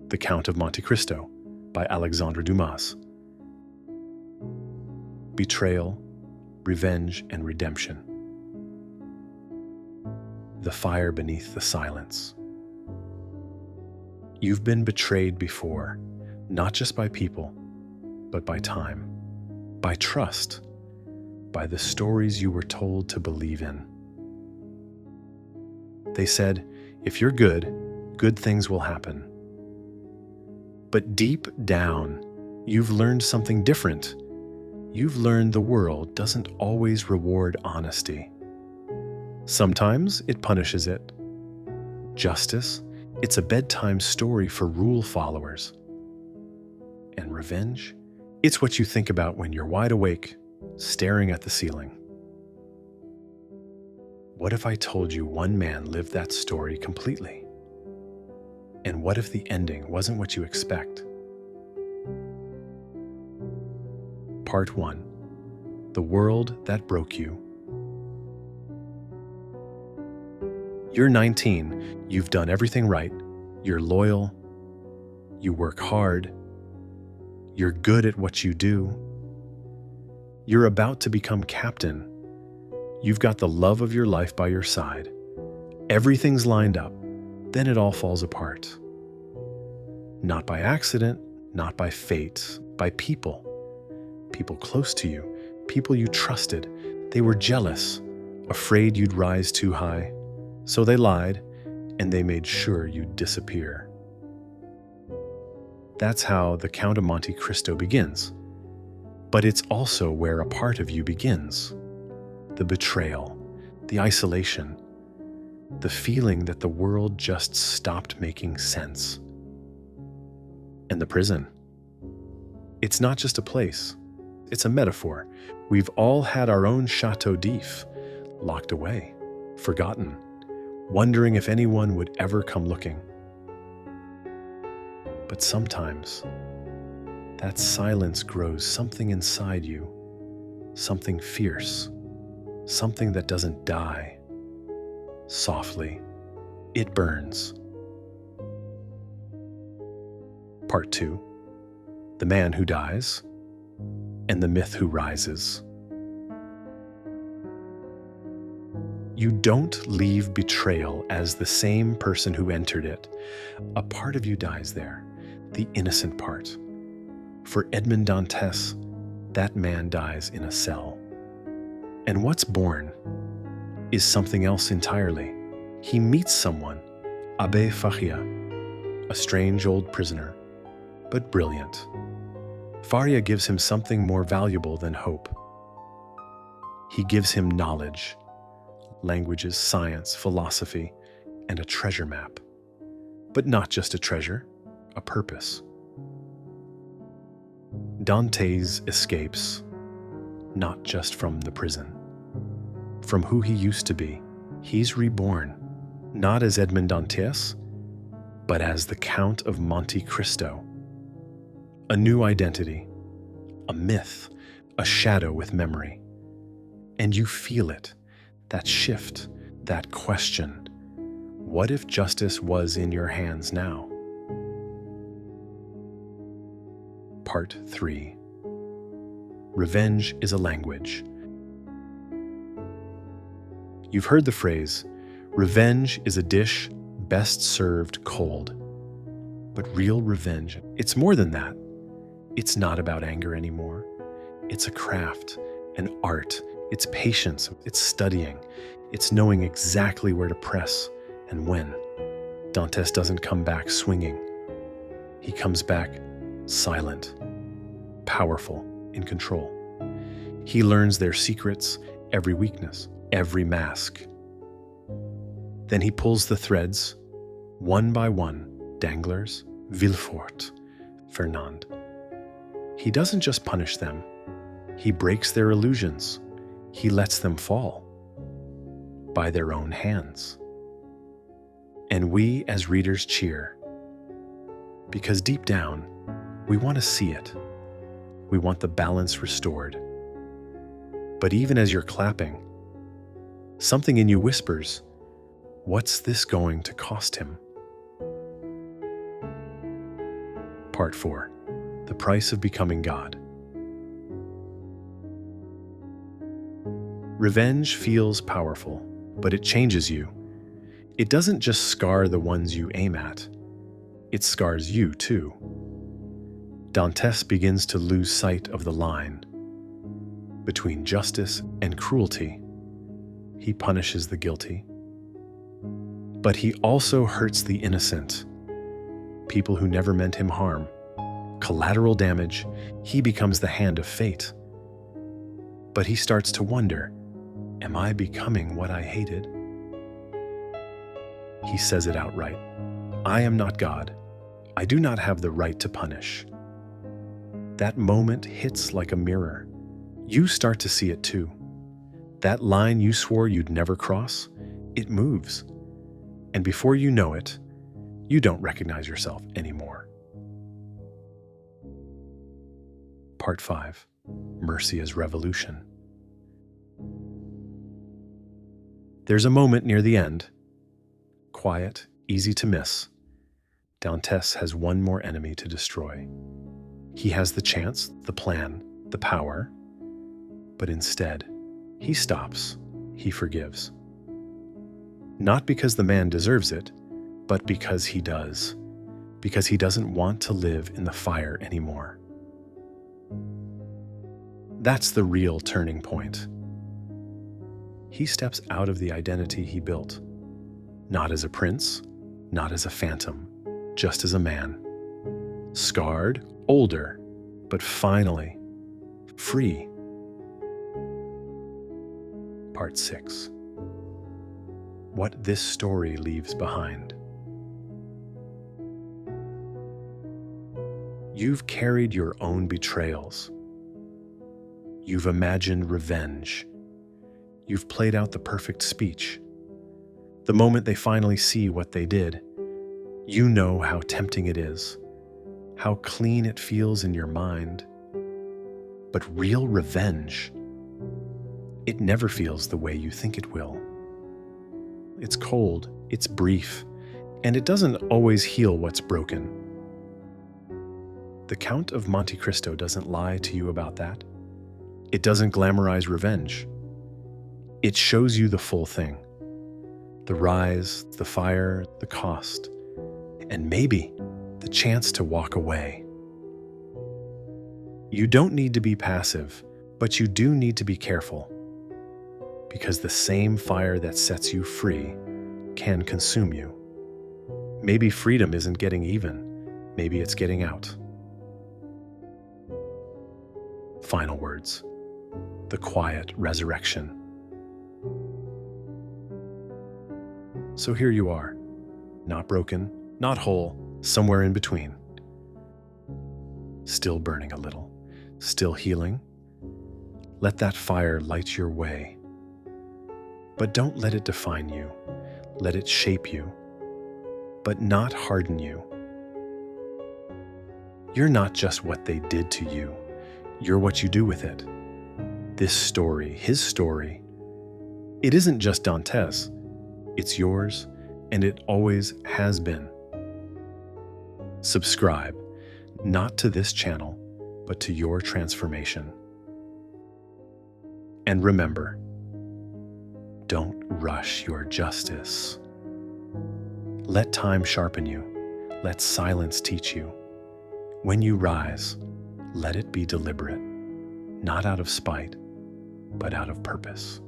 The Count of Monte Cristo by Alexandre Dumas. Betrayal, revenge, and redemption. The fire beneath the silence. You've been betrayed before, not just by people, but by time, by trust, by the stories you were told to believe in. They said, if you're good, good things will happen. But deep down, you've learned something different. You've learned the world doesn't always reward honesty. Sometimes it punishes it. Justice, it's a bedtime story for rule followers. And revenge, it's what you think about when you're wide awake, staring at the ceiling. What if I told you one man lived that story completely? And what if the ending wasn't what you expect? Part 1. The world that broke you. You're 19, you've done everything right, you're loyal, you work hard, you're good at what you do, you're about to become captain, you've got the love of your life by your side, everything's lined up, then it all falls apart. Not by accident, not by fate, by people. People close to you, people you trusted. They were jealous, afraid you'd rise too high. So they lied, and they made sure you'd disappear. That's how the Count of Monte Cristo begins. But it's also where a part of you begins. The betrayal, the isolation, the feeling that the world just stopped making sense. And the prison. It's not just a place. It's a metaphor. We've all had our own Chateau d'If, locked away, forgotten, wondering if anyone would ever come looking. But sometimes, that silence grows something inside you, something fierce, something that doesn't die. Softly, it burns. Part 2. The man who dies and the myth who rises. You don't leave betrayal as the same person who entered it. A part of you dies there, the innocent part. For Edmond Dantes, that man dies in a cell. And what's born is something else entirely. He meets someone, Abbé Faria, a strange old prisoner, but brilliant. Faria gives him something more valuable than hope. He gives him knowledge, languages, science, philosophy, and a treasure map. But not just a treasure, a purpose. Dantes escapes, not just from the prison, from who he used to be. He's reborn, not as Edmond Dantès, but as the Count of Monte Cristo. A new identity, a myth, a shadow with memory. And you feel it, that shift, that question. What if justice was in your hands now? Part 3. Revenge is a language. You've heard the phrase, revenge is a dish best served cold. But real revenge, it's more than that. It's not about anger anymore. It's a craft, an art. It's patience, it's studying. It's knowing exactly where to press and when. Dantes doesn't come back swinging. He comes back silent, powerful, in control. He learns their secrets, every weakness, every mask. Then he pulls the threads, one by one, Danglars, Villefort, Fernand. He doesn't just punish them. He breaks their illusions. He lets them fall by their own hands. And we as readers cheer, because deep down, we want to see it. We want the balance restored. But even as you're clapping, something in you whispers, what's this going to cost him? Part 4. The Price of Becoming God. Revenge feels powerful, but it changes you. It doesn't just scar the ones you aim at. It scars you too. Dantes begins to lose sight of the line between justice and cruelty. He punishes the guilty, but he also hurts the innocent, people who never meant him harm. Collateral damage, he becomes the hand of fate. But he starts to wonder, am I becoming what I hated? He says it outright. I am not God. I do not have the right to punish. That moment hits like a mirror. You start to see it too. That line you swore you'd never cross, it moves. And before you know it, you don't recognize yourself anymore. Part 5. Mercy as Revolution. There's a moment near the end. Quiet, easy to miss. Dantes has one more enemy to destroy. He has the chance, the plan, the power, but instead, he stops, he forgives. Not because the man deserves it, but because he does. Because he doesn't want to live in the fire anymore. That's the real turning point. He steps out of the identity he built, not as a prince, not as a phantom, just as a man. Scarred, older, but finally free. Part 6. What this story leaves behind. You've carried your own betrayals. You've imagined revenge. You've played out the perfect speech. The moment they finally see what they did, you know how tempting it is, how clean it feels in your mind. But real revenge, it never feels the way you think it will. It's cold, it's brief, and it doesn't always heal what's broken. The Count of Monte Cristo doesn't lie to you about that. It doesn't glamorize revenge. It shows you the full thing. The rise, the fire, the cost, and maybe the chance to walk away. You don't need to be passive, but you do need to be careful. Because the same fire that sets you free can consume you. Maybe freedom isn't getting even. Maybe it's getting out. Final words. The quiet resurrection. So here you are, not broken, not whole, somewhere in between. Still burning a little, still healing. Let that fire light your way. But don't let it define you. Let it shape you, but not harden you. You're not just what they did to you. You're what you do with it. This story, his story, it isn't just Dantes. It's yours, and it always has been. Subscribe, not to this channel, but to your transformation. And remember, don't rush your justice. Let time sharpen you. Let silence teach you. When you rise, let it be deliberate, not out of spite, but out of purpose.